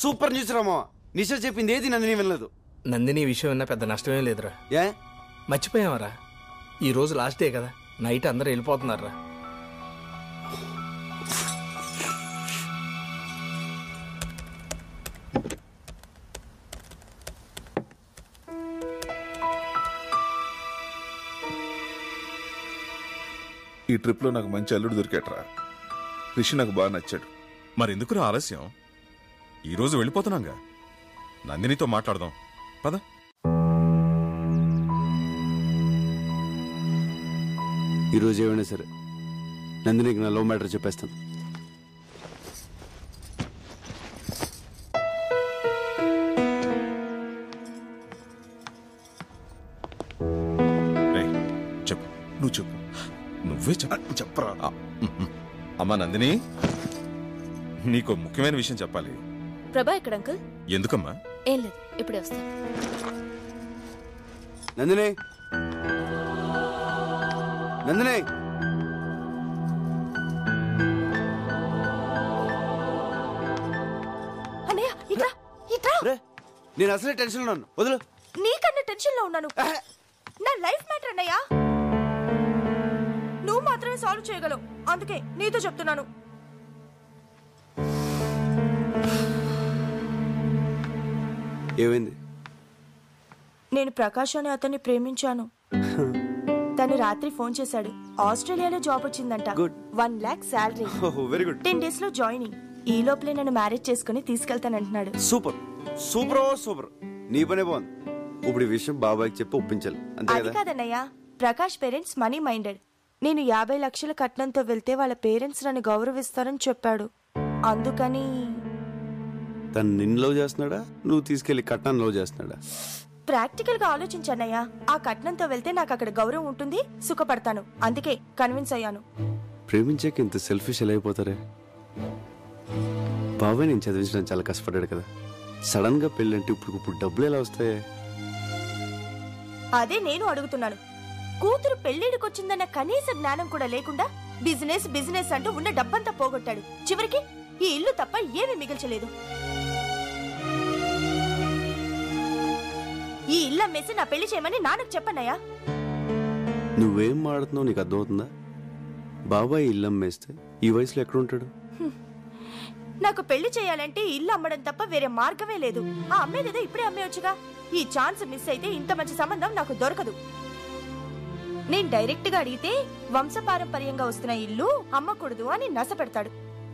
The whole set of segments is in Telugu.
సూపర్ న్యూస్ రామో. నిషా చెప్పింది ఏది నందిని వినలేదు. నందిని విషయం విన్నా పెద్ద నష్టమే లేదురా. ఏ మర్చిపోయావరా, ఈ రోజు లాస్ట్ డే కదా, నైట్ అందరూ వెళ్ళిపోతున్నారా. ఈ ట్రిప్ లో నాకు మంచి అల్లుడు దొరికాట్రా. రిషి నాకు బాగా నచ్చాడు. మరెందుకు ఆలస్యం? ఈరోజు వెళ్ళిపోతున్నాగా, నందినితో మాట్లాడదాం పద. ఈరోజు ఏమైనా సరే నందినికి నా లవ్ మ్యాటర్ చెప్పేస్తాను. చెప్పు, నువ్వు చెప్పు, నువ్వే చెప్పరా. అమ్మా నందిని, నీకు ముఖ్యమైన విషయం చెప్పాలి. ప్రభా ఎక్కడ అంకుల్? ఎందుకమ్మా? ఏం లేదు, ఇప్పుడే వస్తాను. నందిని, నందిని, అన్నయ్య ఇట్లా ఇట్లా. నేను అసలే టెన్షన్ ఉన్నాను, వదులు. నీకన్నా టెన్షన్ లో ఉన్నాను. నా లైఫ్ మ్యాటర్ అన్నయ్య, నువ్వు మాత్రమే సాల్వ్ చేయగలవు, అందుకే నీతో చెప్తున్నాను. ఏమైంది? నేను ప్రకాష్ అనే అతన్ని ప్రేమించాను. తను రాత్రి ఫోన్ చేశాడు. ఆస్ట్రేలియాలో జాబ్ వచ్చిందంట. 1 lakh salary. Very good. 10 days లో జాయినింగ్. ఈ లోపలే నన్ను మ్యారేజ్ చేసుకుని తీసుకెళ్తానంటున్నాడు. Super super super. నీ పనే బాగుంది. ఇప్పుడు ఈ విషయం బాబాయ్కి చెప్పి ఒప్పించాలి. అది కాదన్నయ్య, ప్రకాష్ పేరెంట్స్ మనీ మైండెడ్. నేను 50 లక్షల కట్నంతో వెళ్తే వాళ్ళ పేరెంట్స్ నన్ను గౌరవిస్తారని చెప్పాడు. అందుకని. తను నిన్ను లవ్ చేస్తున్నాడా, నువ్వు తీసుకెళ్లి కట్నాన్ని లవ్ చేస్తున్నాడా? ప్రాక్టికల్ గా ఆలోచించన్నయ్య. ఆ కట్నంతో వెళ్తే నాకు అక్కడ గౌరవం ఉంటుంది, సుఖపడతాను. అందుకే కన్విన్స్ అయ్యాను. ప్రేమించాక ఇంత సెల్ఫిష్ ఎలా అయిపోతారే? బాబాయ్ నేను చదివించడం చాలా కష్టపడ్డాడు కదా. సడన్ గా పెళ్ళంటే ఇప్పుడు డబ్బులు ఎలా వస్తాయి? అదే నేను అడుగుతున్నాను. కూతురు పెళ్లిడికొచ్చిందన్న కనీస జ్ఞానం కూడా లేకుండా బిజినెస్ బిజినెస్ అంటూ ఉన్న డబ్బంతా పోగొట్టాడు. చివరికి ఈ ఇల్లు తప్ప ఏమీ మిగిల్చలేదు. ఈ ఇల్లు అమ్మేసి నా పెళ్లి చేయమని నాన్నకు చెప్పన్నయ్యా. నువ్వేం మాడుతున్నావు నీకు అర్థమవుతుందా? బాబాయ్ ఇల్లు అమ్మేస్తే ఈ వయసులో ఎక్కడుంటాడు? నాకు పెళ్లి చేయాలంటే ఇల్లు అమ్మడం తప్ప వేరే మార్గమే లేదు. ఆ అమ్మేదేదో ఇప్పుడే అమ్మేయొచ్చుగా. ఈ ఛాన్స్ మిస్ అయితే ఇంత మంచి సంబంధం నాకు దొరకదు. నేను డైరెక్ట్ గా అడిగితే వంశపారంపర్యంగా వస్తున్న ఇల్లు అమ్మకూడదు అని నసపెడతాడు.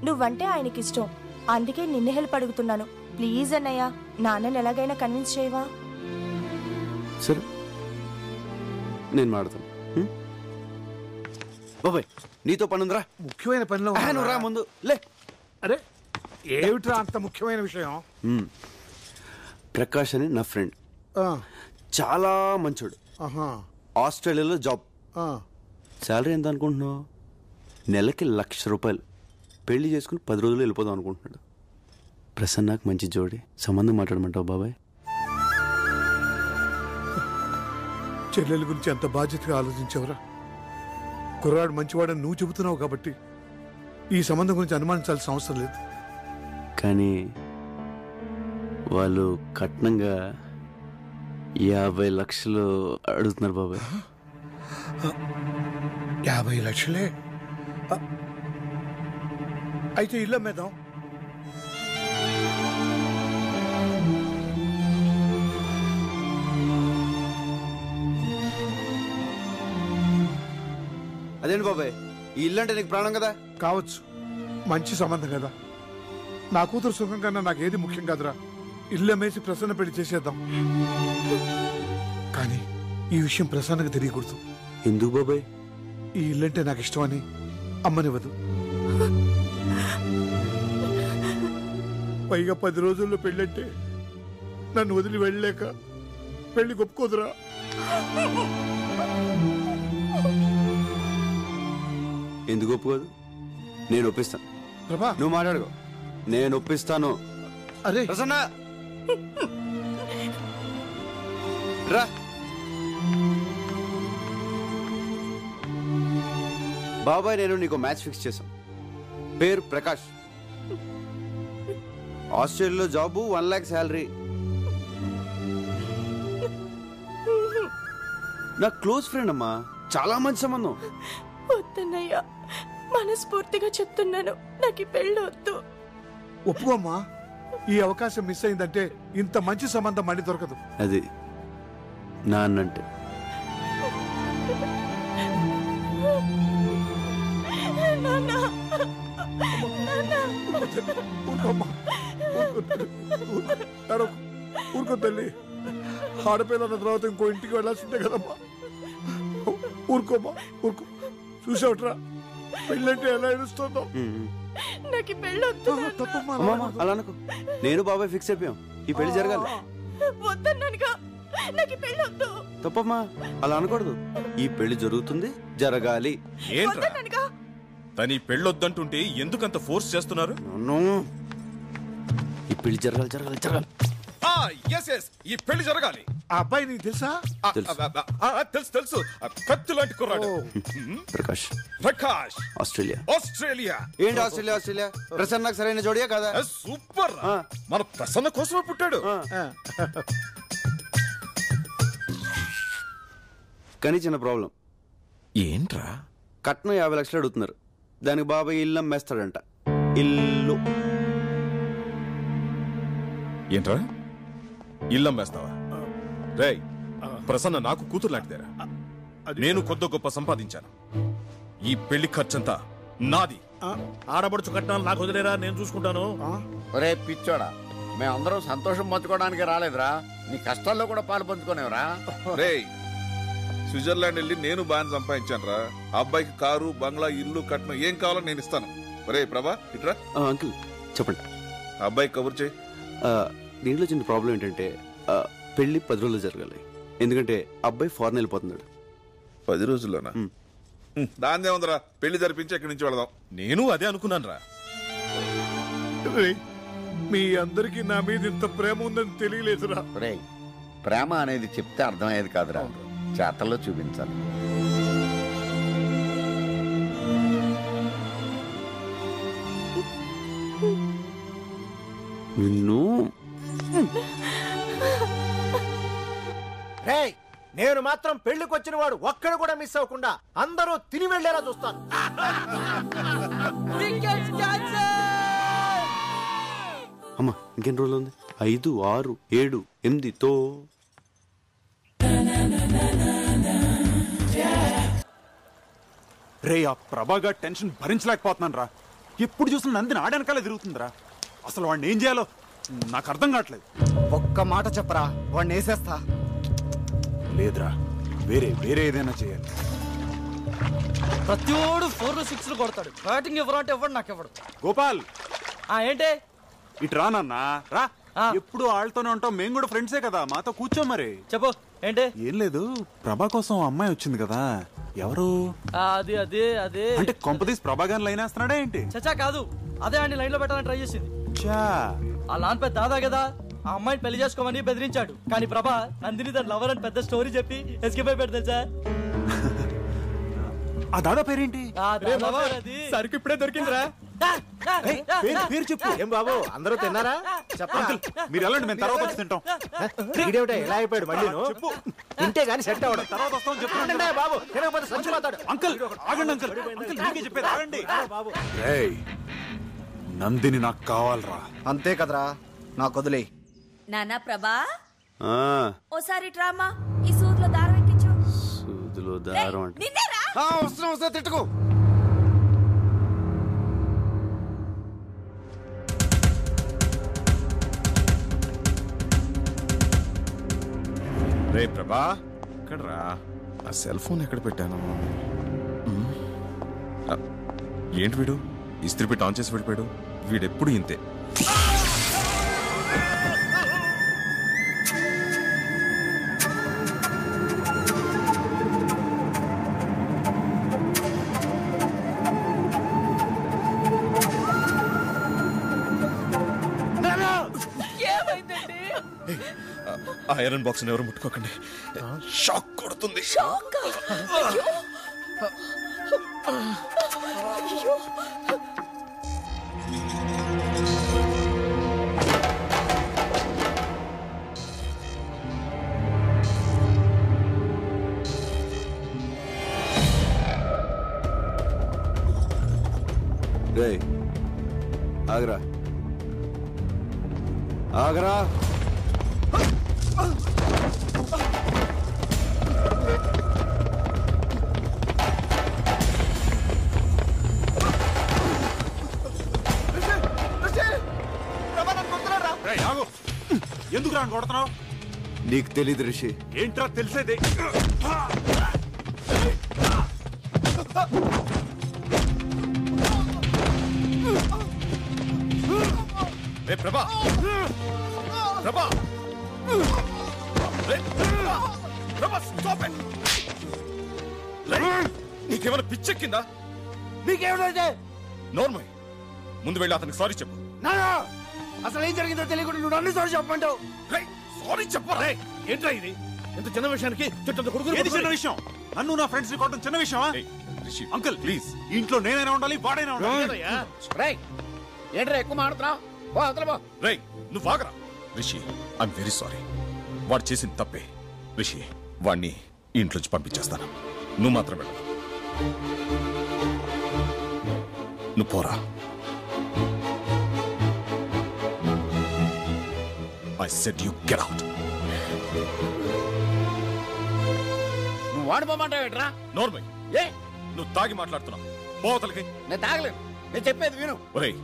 నువ్వంటే ఆయనకి ఇష్టం, అందుకే నిన్ను హెల్ప్ అడుగుతున్నాను. ప్లీజ్ అన్నయ్య, నాన్నని ఎలాగైనా కన్విన్స్ చేయవా? సరే, నేను మాడతాను. బాబాయ్ నీతో పనుందిరా. ముఖ్యమైన పనిలో నువ్వు రా ముందు. లే. అరే ఏమిట్రా అంత ముఖ్యమైన విషయం? ప్రకాష్ అని నా ఫ్రెండ్, చాలా మంచోడు. ఆస్ట్రేలియాలో జాబ్. శాలరీ ఎంత అనుకుంటున్నావు? నెలకి ₹1,00,000. పెళ్లి చేసుకుని 10 రోజులు వెళ్ళిపోదాం అనుకుంటున్నాడు. ప్రసన్నకు మంచి జోడి, సంబంధం మాట్లాడమంటావు బాబాయ్? చెల్లెల గురించి అంత బాధ్యతగా ఆలోచించవరా? కుర్రాడు మంచివాడని నువ్వు చెబుతున్నావు కాబట్టి ఈ సంబంధం గురించి అనుమానించాల్సిన అవసరం లేదు. కానీ వాళ్ళు కట్నంగా 50 లక్షలు అడుగుతున్నారు బాబాయ్. 50 లక్షలే? అయితే ఇల్లు అమ్మేద్దాం. అదేంటి బాబాయ్, ఈ ఇల్లు అంటే నీకు ప్రాణం కదా? కావచ్చు, మంచి సంబంధం కదా. నా కూతురు సుఖం కన్నా నాకేది ముఖ్యం కాదురా. ఇల్లు అమ్మేసి ప్రసన్న పెళ్లి చేసేద్దాం. కానీ ఈ విషయం ప్రసన్నకు తెలియకూడదు. ఎందుకు బాబాయ్? ఈ ఇల్లంటే నాకు ఇష్టమని అమ్మనివ్వదు. పైగా 10 రోజుల్లో పెళ్ళంటే నన్ను వదిలి వెళ్ళలేక పెళ్లి ఒప్పుకోదురా. ఎందుకు ఒప్పుకోదు? నేను ఒప్పిస్తాను. ప్రభా నువ్వు మాట్లాడుకో, నేను ఒప్పిస్తాను. అరే ప్రసన్న రా. బాబాయ్ నేను నీకు మ్యాచ్ ఫిక్స్ చేశాం. పేరు ప్రకాష్. ఆస్ట్రేలియాలో జాబు 1 lakh శాలరీ. నా క్లోజ్ ఫ్రెండ్ అమ్మా, చాలా మంచి సంబంధం. వద్దన్నయ్యా, మనస్ఫూర్తిగా చెప్తున్నాను, నాకు ఈ పెళ్ళి వద్దు. ఒప్పుకోమ్మా, ఈ అవకాశం మిస్ అయిందంటే ఇంత మంచి సంబంధం మళ్ళీ దొరకదు. అది నా అన్నంటే. ఊరుకో తల్లి, ఆడపిల్ల తర్వాత ఇంకో ఇంటికి వెళ్ళాల్సిందే కదమ్మా. ఊరుకోమ్మా, ఊరుకో. చూసావుట్రా పెళ్ళంటే ఎలా ఏడుస్తుందో. నాకు ఈ పెళ్ళి వద్దు. తప్పమ్మా, అలా అనుకో. నేను బాబాయ్ ఫిక్స్ అయిపోయాం, ఈ పెళ్లి జరగాలి. వద్దన్నానుగా, నాకు ఈ పెళ్ళి వద్దు. తప్పమ్మా, అలా అనకూడదు. ఈ పెళ్లి జరుగుతుంది, జరగాలి. ఏంట్రా తను ఈ పెళ్ళొద్దంటుంటే ఎందుకంత ఫోర్స్ చేస్తున్నారు? ఈ పెళ్లి జరగాలి, జరగాలి, జరగాలి. ఈ పెళ్లి జరగాలి. ఆ అబ్బాయి నీకు తెలుసా? తెలుసు తెలుసు, కత్తి లాంటి కుర్రాడు. ప్రకాష్. ప్రకాష్, ఆస్ట్రేలియా. ఆస్ట్రేలియా. ఏంటి ఆస్ట్రేలియా? ఆస్ట్రేలియా ప్రసన్నకు సరైన జోడియా కదా? సూపర్. మన ప్రసన్న కోసమే పుట్టాడు. కానీ చిన్న ప్రాబ్లం. ఏంట్రా? కట్నం 50 లక్షలు అడుగుతున్నారు. దానికి బాబాయ్ ఇల్లు అమ్మేస్తాడంట. ఇల్లు. ఏంట్రా ఇల్లు అమ్మేస్తావా? రేయ్, ప్రసన్న నాకు కూతురు లాంటిదేరా. నేను కొద్ది గొప్ప సంపాదించాను. ఈ పెళ్లి ఖర్చంతా నాది. ఆడబడుచు కట్నాలు నాకు వదిలేరా, నేను చూసుకుంటాను. ఒరే పిచ్చోడా, మేమందరం సంతోషం పంచుకోవడానికి రాలేదురా, నీ కష్టాల్లో కూడా పాలు పంచుకోనేవరా. రేయ్, స్విట్జర్లాండ్ వెళ్ళి నేను బాగా సంపాదించాను రా. అబ్బాయికి కారు, బంగ్లా, ఇల్లు, కట్నం ఏం కావాలో నేను ఇస్తాను. ఒరే ప్రభా, ఇట్రా. అంకుల్ చెప్పండి. అబ్బాయికి కబుర్ చేయి. దీంట్లో చిన్న ప్రాబ్లం ఏంటంటే పెళ్లి 10 రోజులు జరగాలి. ఎందుకంటే అబ్బాయి ఫారెన్ వెళ్ళిపోతున్నాడు. 10 రోజుల్లోనా? దాన్నే ఉందరా, పెళ్లి జరిపించి ఇక్కడి నుంచి వెళదాం. నేను అదే అనుకున్నాను రా. మీ అందరికి నా మీద ఇంత ప్రేమ ఉందని తెలియలేదురా. ఒరే, ప్రేమ అనేది చెప్తే అర్థమయ్యేది కాదురా, చేతల్లో చూపించాలి. నిన్ను రేయ్, నేను మాత్రం పెళ్లికి వచ్చిన వాడు ఒక్కడు కూడా మిస్ అవ్వకుండా అందరూ తిని వెళ్లేలా చూస్తాను. అమ్మా ఇంకెన్ని రోజులు ఉంది? 5, 6, 7, 8తో. రే, ఆ ప్రభాగా టెన్షన్ భరించలేకపోతున్నాను రా. ఎప్పుడు చూసిన నందిని ఆడనకాలే తిరుగుతుందిరా. అసలు వాడిని ఏం చేయాలో నాకు అర్థం కావట్లేదు. ఒక్క మాట చెప్పరా, వాడిని వేసేస్తా. లేదురా, వేరే ఏదైనా చేయాలి. ప్రతివాడు 4 6 కొడతాడు. బ్యాటింగ్ ఎవరు అంటే ఎవడు నాకు ఎవడు. గోపాల్, ఏంటే ఇటు రా నాన్న రా. ఎప్పుడు వాళ్ళతోనే ఉంటాం, మేము కూడా ఫ్రెండ్సే కదా, మాతో కూర్చో. మరి చెప్పు ఏంటే? ఏం లేదు, ప్రభా కోసం అమ్మాయి వచ్చింది కదా. ఎవరు? అదే అంటే కొంపదీసి ప్రభాగాన్ని లైన్ వేస్తున్నాడా ఏంటి? చచ్చా కాదు, అదే అండి లైన్ లో పెట్టాలని ట్రై చేసింది. ఆ లాన్ పెద్ద దాదా కదా, ఆ అమ్మాయిని పెళ్లి చేసుకోమని బెదిరించాడు. కానీ ప్రభా నందిని తన లవర్ అని పెద్ద స్టోరీ చెప్పి ఎస్కేప్ అయిపోయాడు తెలుసా. ఆ దాదా పేరేంటి? సరికి ఇప్పుడే దొరికిందిరా. పేరు చెప్పు. ఏం బాబు, అందరూ తిన్నారా? చెప్పండి. మీరు వెళ్ళండి, మేము తర్వాత వచ్చి తింటాం. ఇదేమిటో ఎలా అయిపోయాడు మళ్ళీ? చెప్పు. తింటే గానీ సెట్ అవ్వడం. తర్వాత వస్తాం చెప్పండి బాబు, తినకపోతే సంచిపోతాడు. అంకుల్ ఆగండి, అంకుల్ మీకే చెప్పేది ఆగండి. నందిని నాకు కావాలరా. అంతే కదరా, నాకు వదిలే. నానా ప్రభా, ఓసారి డ్రామా ఈ సూదిలో దారం ఎక్కించు. సూదిలో దారం అంటే నిన్నేరా? వస్తా తిట్టుకో. రే ప్రభా, ఎక్కడ రా? ఆ సెల్ ఫోన్ ఎక్కడ పెట్టాను? ఏంటి వీడు ఇస్త్రీ పెట్టి ఆన్ చేసి వెళ్ళిపోయాడు? వీడెప్పుడు ఇంతే. ఐరన్ బాక్స్ ఎవరు ముట్టుకోకండి, షాక్ కొడుతుంది. ఆగరా ఆగరా. ఎందుకు రా కొడుతున్నావు? నీకు తెలీదు రిషి. ఏంట్రా తెలిసేది? ప్రభా ప్రభా ప్రభా స్టాప్ ఇట్. నీకేమైనా పిచ్చెక్కిందా? నీకేమిటైతే నోర్మల్, ముందు వెళ్ళి అతనికి సారీ చెప్పు. అసలు ఏం జరిగిందో తెలియకుండా నువ్వు అన్ని సార్లు చెప్పమంటావు. సారీ చెప్పరా? ఏంట్రా ఇది? ఎంత చిన్న విషయానికి చుట్టంత ఏది చిన్న విషయం? నన్ను నా ఫ్రెండ్స్ ని కొట్టడం చిన్న విషయమా? అంకుల్ ప్లీజ్, ఇంట్లో నేనైనా ఉండాలి, వాడైనా ఉండాలి. ఏంట్రా ఎక్కువ మాడుతున్నావు? రేయ్ నువ్వు ఆగరా. Rishi, I'm very sorry. వాడు చేసిన తప్పే. రిషి, వాడిని ఇంట్లోంచి పంపించేస్తాను. నువ్వు మాత్రం వెళ్ళు. నువ్వు పోరా. I said you get out. నువ్వు వాడిపోమంటావేట్రా? నోర్మల్, ఏ నువ్వు తాగి మాట్లాడుతున్నావు. పోతలకి. నేను తాగలేను, నేను చెప్పేది విను. ఒరేయ్,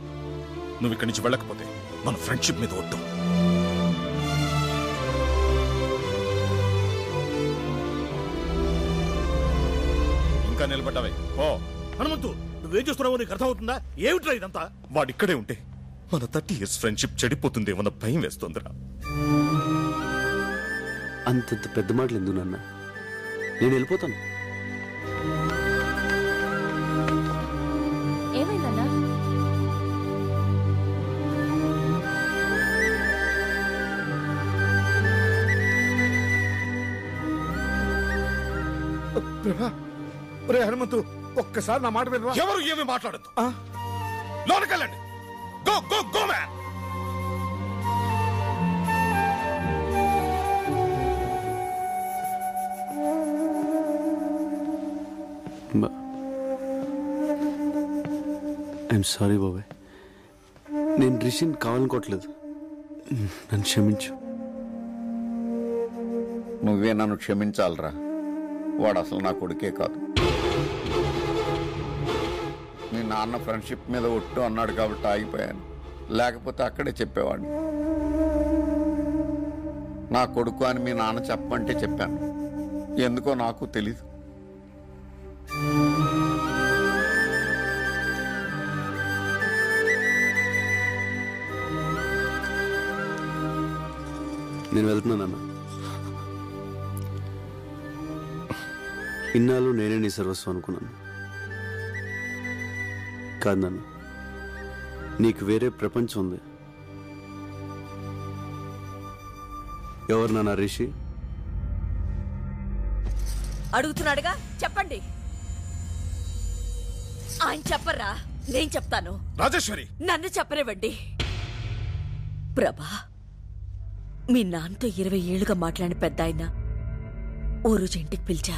నువ్వు ఇక్కడి నుంచి వెళ్ళకపోతే మన ఫ్రెండ్షిప్ మీద వద్దు. ఇంకా నిలబడ్డావే ఓ హనుమంతు, నువ్వేం చేస్తున్నావో నీకు అర్థమవుతుందా? ఏమిట్రా ఇదంతా? వాడిక్కడే ఉంటే మన 30 years ఫ్రెండ్షిప్ చెడిపోతుందేమన్న భయం వేస్తుందిరా. అంతంత పెద్ద మాటలు ఎందుకు నాన్న? నేను వెళ్ళిపోతాను. ఏమైందన్నా? ప్రభా, ఒరే హనుమంతు, ఒక్కసారి నా మాట వినరా? ఎవరు ఏమి మాట్లాడద్దు. లోనకెళ్ళండి. Go go go man. I am sorry బాబాయ్. నేను రిషిని కావాలనుకోవట్లేదు. నన్ను క్షమించు. నువ్వే నన్ను క్షమించాలరా. వాడు అసలు నా కొడుకే కాదు. మీ నాన్న ఫ్రెండ్షిప్ మీద ఒట్టు అన్నాడు కాబట్టి ఆగిపోయాను. లేకపోతే అక్కడే చెప్పేవాడిని. నా కొడుకు అని మీ నాన్న చెప్పమంటే చెప్పాను. ఎందుకో నాకు తెలీదు. నేను వెళ్తున్నానన్నా. ఇన్నాళ్ళు నేనే నీ సర్వస్వం అనుకున్నాను. కాదు నాన్న, నీకు వేరే ప్రపంచం ఉంది. ఎవరు నాన్న రిషి? అడుగుతున్నాడుగా, చెప్పండి. ఆయన చెప్పరా, నేను చెప్తాను. రాజేశ్వరి, నన్ను చెప్పనివ్వండి. ప్రభా, మీ నాన్నతో 20 ఏళ్లుగా మాట్లాడిన పెద్ద ఆయన ఓ రోజు ఇంటికి పిలిచారు.